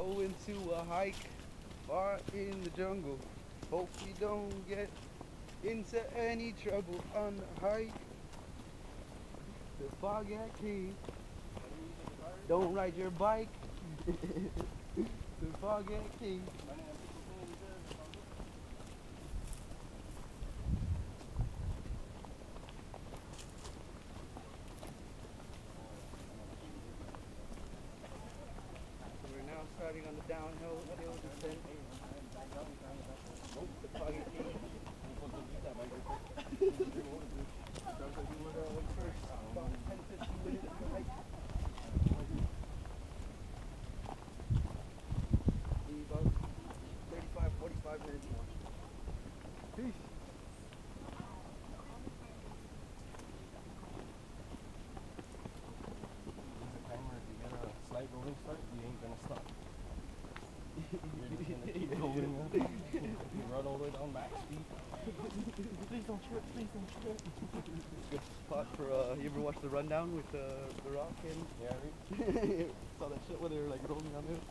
Going to a hike far in the jungle. Hope we don't get into any trouble on the hike. The Pagat Cave. Don't ride your bike. The Pagat Cave. So we're now starting on the downhill descent. The Pagat Cave. About 10-15 minutes to hike. About 35-45 minutes more. Peace. There's a timer. If you get a slight rolling start, you ain't gonna stop. You're just gonna keep going. You run all the way down max speed. Please don't trip. Please don't trip. Good spot for you ever watch The Rundown with The Rock and Yeah, right? saw that shit where they were like rolling on it.